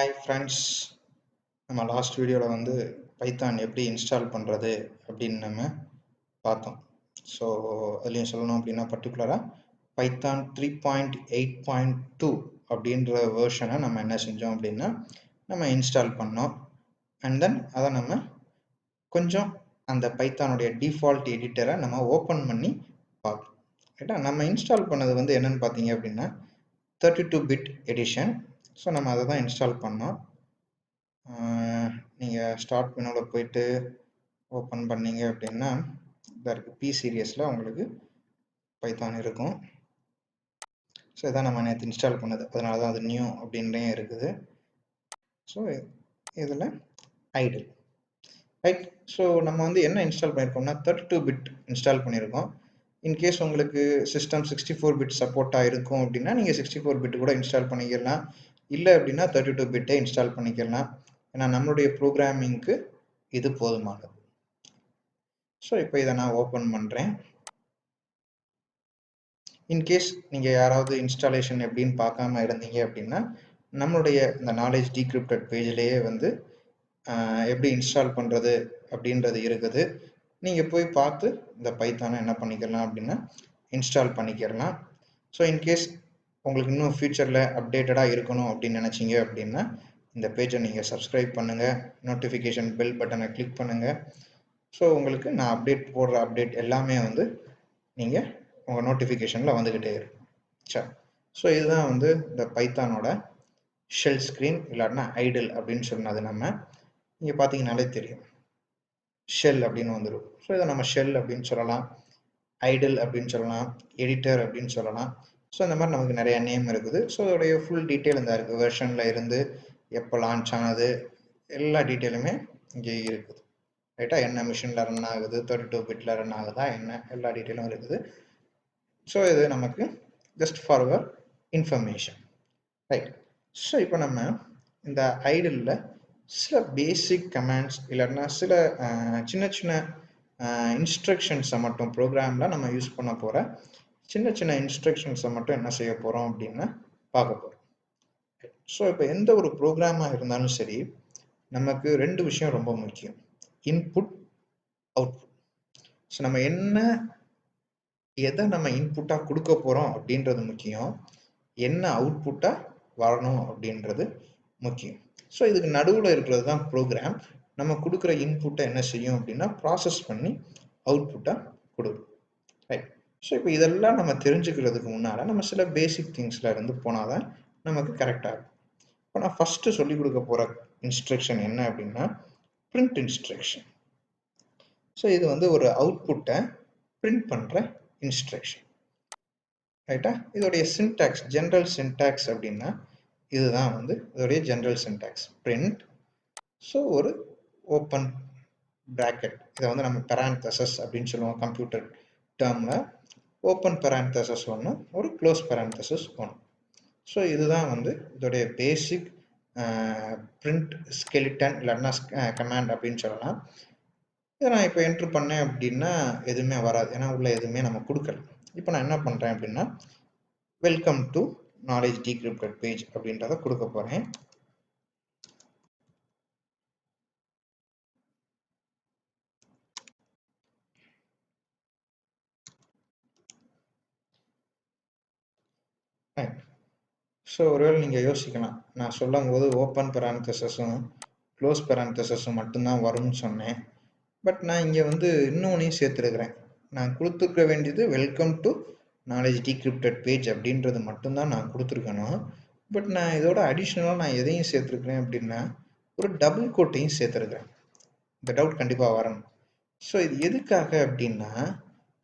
Hi friends, நம்ம last வீடியோவில் வந்து பைத்தான் எப்படி இன்ஸ்டால் பண்ணுறது அப்படின்னு நம்ம பார்த்தோம். ஸோ அதுலேயும் சொல்லணும் அப்படின்னா பர்டிகுலராக பைத்தான் 3.8.2 அப்படின்ற வேர்ஷனை நம்ம என்ன செஞ்சோம் அப்படின்னா நம்ம இன்ஸ்டால் பண்ணோம். அண்ட் தென் அதை நம்ம கொஞ்சம் அந்த பைத்தானுடைய டிஃபால்ட் எடிட்டரை நம்ம ஓப்பன் பண்ணி பார்த்தோம். ரைட்டா, நம்ம இன்ஸ்டால் பண்ணது வந்து என்னென்னு பார்த்தீங்க அப்படின்னா 32-பிட் எடிஷன். ஸோ நம்ம அதை தான் இன்ஸ்டால் பண்ணோம். நீங்கள் ஸ்டார்ட் மெனுவில் போயிட்டு ஓப்பன் பண்ணீங்க அப்படின்னா இதாக இருக்குது, பி சீரியஸில் உங்களுக்கு பைத்தான் இருக்கும். ஸோ இதான் நம்ம நேற்று இன்ஸ்டால் பண்ணது, அதனால தான் அது நியூ அப்படின்றே இருக்குது. ஸோ இதில் ஐடில் ரைட். ஸோ நம்ம வந்து என்ன இன்ஸ்டால் பண்ணியிருக்கோம்னா 32-பிட் இன்ஸ்டால் பண்ணியிருக்கோம். இன்கேஸ் உங்களுக்கு சிஸ்டம் 64-பிட் சப்போர்ட்டாக இருக்கும் அப்படின்னா நீங்கள் 64-பிட் கூட இன்ஸ்டால் பண்ணிக்கலாம். இல்லை அப்படின்னா 32-பிட்டே இன்ஸ்டால் பண்ணிக்கலாம். ஏன்னா நம்மளுடைய ப்ரோக்ராமிங்க்கு இது போதுமானது. ஸோ இப்போ இதை நான் ஓப்பன் பண்ணுறேன். இன்கேஸ் நீங்கள் யாராவது இன்ஸ்டாலேஷன் எப்படின்னு பார்க்காம இருந்தீங்க அப்படின்னா நம்மளுடைய இந்த நாலேஜ் டீக்ரிப்டட் பேஜ்லேயே வந்து எப்படி இன்ஸ்டால் பண்ணுறது அப்படின்றது இருக்குது. நீங்கள் போய் பார்த்து இந்த பைத்தானை என்ன பண்ணிக்கலாம் அப்படின்னா இன்ஸ்டால் பண்ணிக்கிறலாம். ஸோ இன்கேஸ் உங்களுக்கு இன்னும் ஃபியூச்சரில் அப்டேட்டடாக இருக்கணும் அப்படின்னு நினச்சிங்க அப்படின்னா இந்த பேஜை நீங்கள் சப்ஸ்கிரைப் பண்ணுங்கள், நோட்டிஃபிகேஷன் பெல் பட்டனை கிளிக் பண்ணுங்கள். ஸோ உங்களுக்கு நான் போடுற அப்டேட் எல்லாமே வந்து நீங்கள் உங்கள் நோட்டிஃபிகேஷனில் வந்துக்கிட்டே இருக்கும். சரி, ஸோ இதுதான் வந்து இந்த பைத்தானோட ஷெல் ஸ்க்ரீன், இல்லாட்டினா ஐடில் அப்படின்னு சொன்னது. நம்ம இங்கே பார்த்தீங்கன்னாலே தெரியும், ஷெல் அப்படின்னு வந்துடும். ஸோ இதை நம்ம ஷெல் அப்படின்னு சொல்லலாம், ஐடில் அப்படின்னு சொல்லலாம், எடிட்டர் அப்படின்னு சொல்லலாம். ஸோ இந்த மாதிரி நமக்கு நிறைய நேம் இருக்குது. ஸோ அதோடைய ஃபுல் டீட்டெயில் இந்த இருக்குது, வெர்ஷனில் இருந்து எப்போ லான்ச் ஆனது எல்லா டீட்டெயிலுமே இங்கே இருக்குது. ரைட்டா, என்ன மிஷினில் ரன் ஆகுது, 32-பிட்டில் ரன் ஆகுதா, என்ன எல்லா டீட்டெயிலும் இருக்குது. ஸோ இது நமக்கு just for our information. Right. So இப்போ நம்ம இந்த ஐடிலில் சில பேசிக் கமாண்ட்ஸ் இல்லைன்னா சில சின்ன சின்ன இன்ஸ்ட்ரக்ஷன்ஸை மட்டும் ப்ரோக்ராமில் நம்ம யூஸ் பண்ண போகிற சின்ன சின்ன இன்ஸ்ட்ரக்ஷன்ஸை மட்டும் என்ன செய்ய போகிறோம் அப்படின்னா பார்க்க போகிறோம். ஸோ இப்போ எந்த ஒரு ப்ரோக்ராமாக இருந்தாலும் சரி, நமக்கு ரெண்டு விஷயம் ரொம்ப முக்கியம், இன்புட், அவுட்புட். ஸோ நம்ம எதை நம்ம இன்புட்டாக கொடுக்க போகிறோம் அப்படின்றது முக்கியம், என்ன அவுட்புட்டாக வரணும் அப்படின்றது முக்கியம். ஸோ இதுக்கு நடுவில் இருக்கிறது தான் ப்ரோக்ராம். நம்ம கொடுக்குற இன்புட்டை என்ன செய்யும் அப்படின்னா ப்ராசஸ் பண்ணி அவுட்புட்டாக கொடுக்கும். ரைட். ஸோ இப்போ இதெல்லாம் நம்ம தெரிஞ்சுக்கிறதுக்கு முன்னால் நம்ம சில பேசிக் திங்ஸில் இருந்து போனால் தான் நமக்கு கரெக்டாக இருக்கும். இப்போ நான் ஃபஸ்ட்டு சொல்லிக் கொடுக்க போகிற இன்ஸ்ட்ரக்ஷன் என்ன அப்படின்னா பிரிண்ட் இன்ஸ்ட்ரக்ஷன். ஸோ இது வந்து ஒரு அவுட்புட்டை பிரிண்ட் பண்ணுற இன்ஸ்ட்ரக்ஷன். ரைட்டா, இதோடைய சின்டாக்ஸ், ஜென்ரல் சின்டாக்ஸ் அப்படின்னா இதுதான் வந்து இதோடைய ஜென்ரல் சின்டாக்ஸ், பிரிண்ட். ஸோ ஒரு ஓப்பன் ப்ராக்கெட், இதை வந்து நம்ம பெராந்தசஸ் அப்படின்னு சொல்லுவோம் கம்ப்யூட்டர் டேர்மில். ஓப்பன் பெராந்தசஸ் ஒன்று, ஒரு க்ளோஸ் பெராந்தசஸ் ஒன்று. ஸோ இதுதான் வந்து இதோடைய பேசிக் பிரிண்ட் ஸ்கெலிட்டன் இல்லைன்னா கமாண்ட் அப்படின்னு சொல்லலாம். இதை நான் இப்போ என்ட்ரு பண்ணேன் அப்படின்னா எதுவுமே வராது, ஏன்னா உள்ள எதுவுமே நம்ம கொடுக்கல. இப்போ நான் என்ன பண்ணுறேன் அப்படின்னா வெல்கம் டு நாலேஜ் டீக்ரிப்டட் பேஜ் அப்படின்றத கொடுக்க போகிறேன். ஸோ ஒருவேளை நீங்கள் யோசிக்கலாம், நான் சொல்லும் போது ஓப்பன் பெராந்தசஸும் க்ளோஸ் பெராந்தசஸும் மட்டும்தான் வரும்னு சொன்னேன். பட் நான் இங்கே வந்து இன்னொன்னையும் சேர்த்துருக்கிறேன். நான் கொடுத்துருக்க வேண்டியது வெல்கம் டு நாலேஜ் டீக்ரிப்டட் பேஜ் அப்படின்றது மட்டும்தான் நான் கொடுத்துருக்கணும். பட் நான் இதோட அடிஷ்னலாக நான் எதையும் சேர்த்துருக்கிறேன் அப்படின்னா ஒரு டபுள் கோட்டையும் சேர்த்துருக்கிறேன். இந்த டவுட் கண்டிப்பாக வரணும். ஸோ இது எதுக்காக அப்படின்னா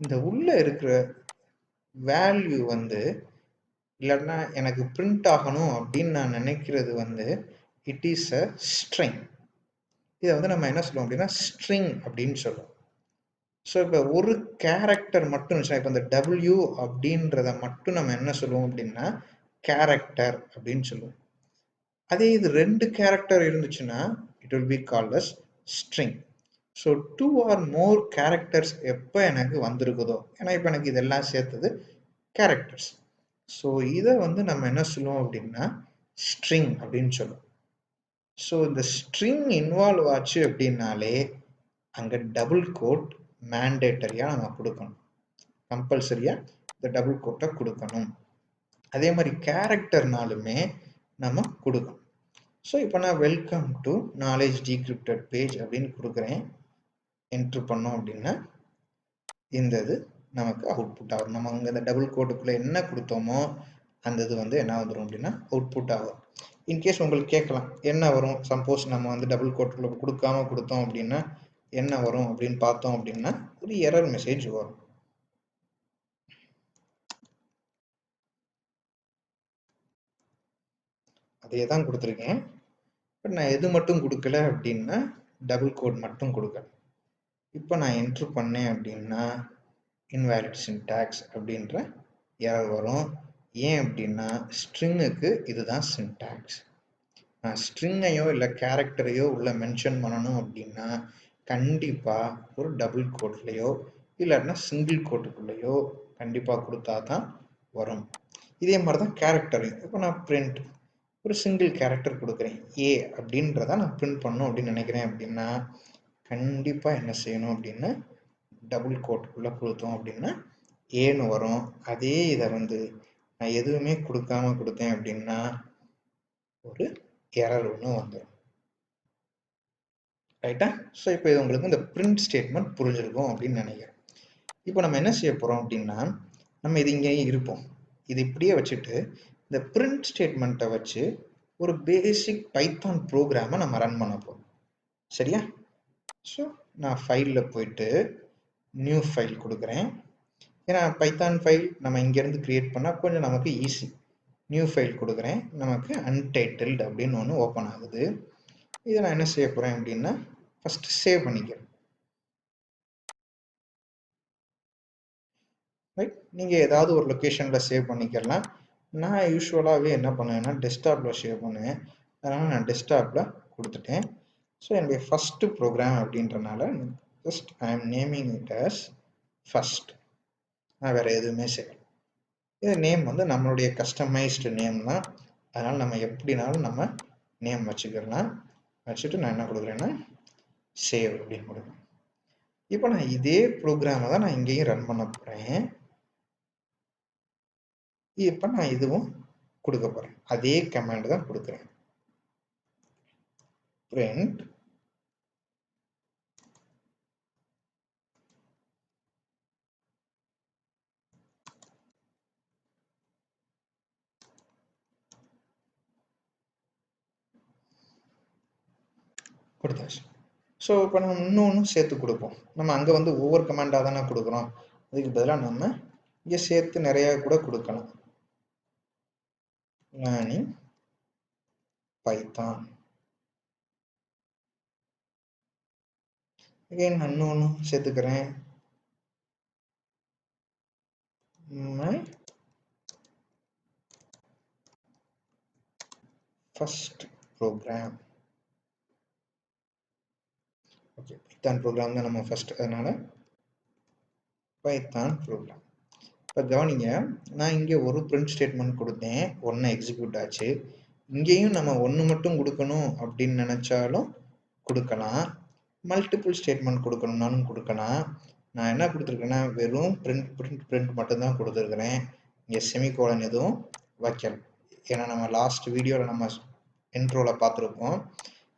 இந்த உள்ளே இருக்கிற வேல்யூ வந்து இல்லைன்னா எனக்கு பிரிண்ட் ஆகணும் அப்படின்னு நான் நினைக்கிறது வந்து இட் இஸ் அ ஸ்ட்ரிங். இதை வந்து நம்ம என்ன சொல்லுவோம் அப்படின்னா ஸ்ட்ரிங் அப்படின்னு சொல்லுவோம். ஸோ இப்போ ஒரு கேரக்டர் மட்டும் இருந்துச்சுன்னா, இப்போ இந்த டபிள்யூ அப்படின்றத மட்டும் நம்ம என்ன சொல்லுவோம் அப்படின்னா கேரக்டர் அப்படின்னு சொல்லுவோம். அதே இது ரெண்டு கேரக்டர் இருந்துச்சுன்னா it will be called as string. So 2 or more characters எப்போ எனக்கு வந்திருக்குதோ, ஏன்னா இப்போ எனக்கு இதெல்லாம் சேர்த்தது கேரக்டர்ஸ். ஸோ இதை வந்து நம்ம என்ன சொல்லுவோம் அப்படின்னா ஸ்ட்ரிங் அப்படின்னு சொல்லுவோம். ஸோ இந்த ஸ்ட்ரிங் இன்வால்வ் ஆச்சு அப்படின்னாலே அங்கே டபுள் கோட் மேண்டேட்டரியாக நம்ம கொடுக்கணும், கம்பல்சரியாக இந்த டபுள் கோட்டை கொடுக்கணும். அதே மாதிரி கேரக்டர்னாலுமே நம்ம கொடுக்கணும். ஸோ இப்போ நான் வெல்கம் டு நாலேஜ் டீக்ரிப்டட் பேஜ் அப்படின்னு கொடுக்குறேன். என்ட்ரு பண்ணோம் அப்படின்னா இந்த இது நமக்கு அவுட்புட் ஆகும். நம்ம அங்கே இந்த டபுள் கோட்டுக்குள்ளே என்ன கொடுத்தோமோ அந்த இது வந்து என்ன வந்துடும் அப்படின்னா அவுட்புட் ஆகும். இன்கேஸ் உங்களுக்கு கேட்கலாம் என்ன வரும், சப்போஸ் நம்ம வந்து டபுள் கோட்டுக்குள்ளே கொடுக்காம கொடுத்தோம் அப்படின்னா என்ன வரும் அப்படின்னு பார்த்தோம் அப்படின்னா ஒரு எரர் மெசேஜ் வரும். அதே தான் கொடுத்துருக்கேன். பட் நான் எது மட்டும் கொடுக்கல அப்படின்னா டபுள் கோட் மட்டும் கொடுக்கல. இப்போ நான் என்ட்ரு பண்ணேன் அப்படின்னா இன்வேலிட் சின்டாக்ஸ் அப்படின்ற எரர் வரும். ஏன் அப்படின்னா ஸ்ட்ரிங்குக்கு இதுதான் சின்டாக்ஸ். நான் ஸ்ட்ரிங்கையோ இல்லை கேரக்டரையோ உள்ள மென்ஷன் பண்ணணும் அப்படின்னா கண்டிப்பாக ஒரு டபுள் கோட்லேயோ இல்லாட்டினா சிங்கிள் கோட்டுக்குள்ளேயோ கண்டிப்பாக கொடுத்தா தான் வரும். இதே மாதிரி தான் கேரக்டரையும். இப்போ நான் பிரிண்ட் ஒரு சிங்கிள் கேரக்டர் கொடுக்குறேன், ஏ அப்படின்றத நான் பிரிண்ட் பண்ணணும் அப்படின்னு நினைக்கிறேன் அப்படின்னா கண்டிப்பாக என்ன செய்யணும் அப்படின்னா டபுள் கோட்டுக்குள்ளே கொடுத்தோம் அப்படின்னா ஏன்னு வரும். அதே இதை வந்து நான் எதுவுமே கொடுக்காம கொடுத்தேன் அப்படின்னா ஒரு எரர் ஒன்று வந்துடும். ரைட்டா? ஸோ இப்போ இது உங்களுக்கு இந்த பிரிண்ட் ஸ்டேட்மெண்ட் புரிஞ்சிருக்கும் அப்படின்னு நினைக்கிறேன். இப்போ நம்ம என்ன செய்ய போகிறோம் அப்படின்னா நம்ம இது இங்கேயே இருப்போம். இது இப்படியே வச்சுட்டு இந்த பிரிண்ட் ஸ்டேட்மெண்ட்டை வச்சு ஒரு பேசிக் பைத்தான் ப்ரோக்ராமை நம்ம ரன் பண்ண போகிறோம். சரியா? ஸோ நான் ஃபைலில் போயிட்டு நியூ ஃபைல் கொடுக்குறேன். ஏன்னா பைத்தான் ஃபைல் நம்ம இங்கேருந்து க்ரியேட் பண்ணால் கொஞ்சம் நமக்கு ஈஸி. நியூ ஃபைல் கொடுக்குறேன். நமக்கு அன்டைட்டில்டு அப்படின்னு ஒன்று ஓப்பன் ஆகுது. இதை நான் என்ன செய்ய போகிறேன் அப்படின்னா ஃபஸ்ட்டு சேவ் பண்ணிக்கிறேன். ரைட்? நீங்கள் ஏதாவது ஒரு லொக்கேஷனில் சேவ் பண்ணிக்கலாம். நான் யூஸ்வலாகவே என்ன பண்ணுவேன்னா டெஸ்க்டாப்பில் சேவ் பண்ணுவேன். அதனால் நான் டெஸ்க்டாப்பில் கொடுத்துட்டேன். ஸோ என்னுடைய ஃபஸ்ட்டு ப்ரோக்ராம் அப்படின்றனால just I'm naming it as first. நான் வேறு எதுவுமே செய்யலை. இது நேம் வந்து நம்மளுடைய கஸ்டமைஸ்டு நேம் தான். அதனால் நம்ம எப்படினாலும் நம்ம நேம் வச்சுக்கலாம். வச்சுட்டு நான் என்ன கொடுக்குறேன்னா சேவ் அப்படின்னு கொடுக்குறேன். இப்போ நான் இதே ப்ரோக்ராமை தான் நான் இங்கேயும் ரன் பண்ண போகிறேன். இப்போ நான் இதுவும் கொடுக்க போகிறேன். அதே கமாண்ட் தான் கொடுக்குறேன். print கொடுத்தாச்சு. ஸோ இப்போ நம்ம இன்னொன்று சேர்த்து கொடுப்போம். நம்ம அங்கே வந்து ஒவ்வொரு கமாண்டாக தானே கொடுக்குறோம். அதுக்கு பதிலாக நம்ம இங்கே சேர்த்து நிறையா கூட கொடுக்கலாம். Learning Python. அகைன் நான் இன்னொன்று சேர்த்துக்கிறேன். my first program. Okay, Python program தான் நம்ம ஃபர்ஸ்ட், அதனால பைத்தான் ப்ரோக்ராம். இப்போ கவனிங்க, நான் இங்கே ஒரு பிரிண்ட் ஸ்டேட்மெண்ட் கொடுத்தேன், ஒன்று எக்ஸிக்யூட் ஆச்சு. இங்கேயும் நம்ம ஒன்று மட்டும் கொடுக்கணும் அப்படின்னு நினச்சாலும் கொடுக்கலாம், மல்டிபிள் ஸ்டேட்மெண்ட் கொடுக்கணும்னாலும் கொடுக்கலாம். நான் என்ன கொடுத்துருக்கேன்னா வெறும் பிரிண்ட் மட்டும்தான் கொடுத்துருக்குறேன். இங்கே செமிகோலன் எதுவும் வைக்கல. ஏன்னா நம்ம லாஸ்ட் வீடியோவில் நம்ம இன்ட்ரோவில் பார்த்துருப்போம்,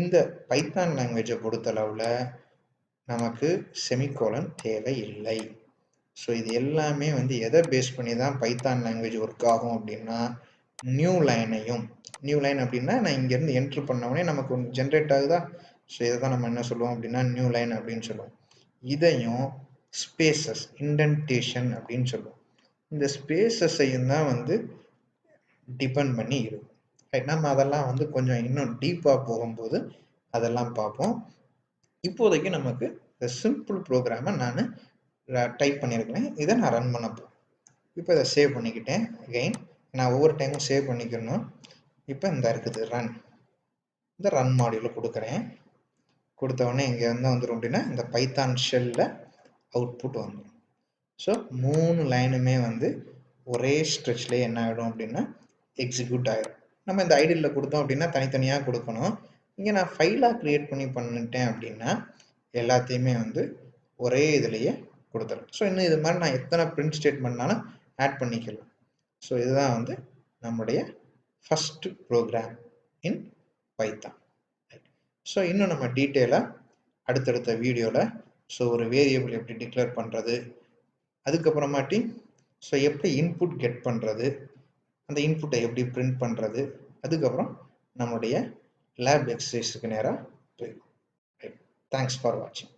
இந்த பைத்தான் லாங்குவேஜை பொறுத்தளவில் நமக்கு செமிகோலன் தேவையில்லை. ஸோ இது எல்லாமே வந்து எதை பேஸ் பண்ணி தான் பைத்தான் லாங்குவேஜ் ஒர்க் ஆகும் அப்படின்னா நியூ லைன் அப்படின்னா நான் இங்கேருந்து என்ட்ரு பண்ணவுடனே நமக்கு ஒன்று ஜென்ரேட் ஆகுதா. ஸோ இதை தான் நம்ம என்ன சொல்லுவோம் அப்படின்னா நியூ லைன் அப்படின்னு சொல்லுவோம். இதையும் ஸ்பேசஸ் இண்டென்டேஷன் அப்படின்னு சொல்லுவோம். இந்த ஸ்பேசஸையும் தான் வந்து டிபெண்ட் பண்ணி இருக்கும். ரைட்? நம்ம அதெல்லாம் வந்து கொஞ்சம் இன்னும் டீப்பாக போகும்போது அதெல்லாம் பார்ப்போம். இப்போதைக்கு நமக்கு இந்த சிம்பிள் ப்ரோக்ராமை நான் டைப் பண்ணியிருக்கிறேன். இதை நான் ரன் பண்ண போகிறேன். இப்போ இதை சேவ் பண்ணிக்கிட்டேன். அகெயின் நான் ஒவ்வொரு டைமும் சேவ் பண்ணிக்கணும். இப்போ இந்த இருக்குது ரன், இந்த ரன் மாடியூலில் கொடுக்குறேன். கொடுத்தவொடனே இங்கே வந்துடும் அப்படின்னா இந்த பைத்தான் ஷெல்லில் அவுட்புட் வந்துடும். ஸோ 3 லைனுமே வந்து ஒரே ஸ்ட்ரெச்லேயே என்ன ஆகிடும் அப்படின்னா எக்ஸிக்யூட் ஆகிடும். நம்ம இந்த ஐடியில் கொடுத்தோம் அப்படின்னா தனித்தனியாக கொடுக்கணும். இங்கே நான் ஃபைலாக க்ரியேட் பண்ணி பண்ணிட்டேன் அப்படின்னா எல்லாத்தையுமே வந்து ஒரே இதுலேயே கொடுத்துரும். ஸோ இன்னும் இது மாதிரி நான் எத்தனை பிரிண்ட் ஸ்டேட்மெண்ட்னாலும் ஆட் பண்ணிக்கலாம். ஸோ இதுதான் வந்து நம்முடைய first program in Python. So இன்னும் நம்ம டீட்டெயிலாக அடுத்தடுத்த வீடியோவில் ஸோ ஒரு வேரியபிள் எப்படி டிக்ளேர் பண்ணுறது, அதுக்கப்புறமாட்டி ஸோ எப்படி இன்புட் கெட் பண்ணுறது, அந்த இன்புட்டை எப்படி பிரிண்ட் பண்ணுறது, அதுக்கப்புறம் நம்முடைய லேப் எக்ஸசைஸுக்கு நேராக போயிடும். தேங்க்ஸ் ஃபார் வாட்சிங்.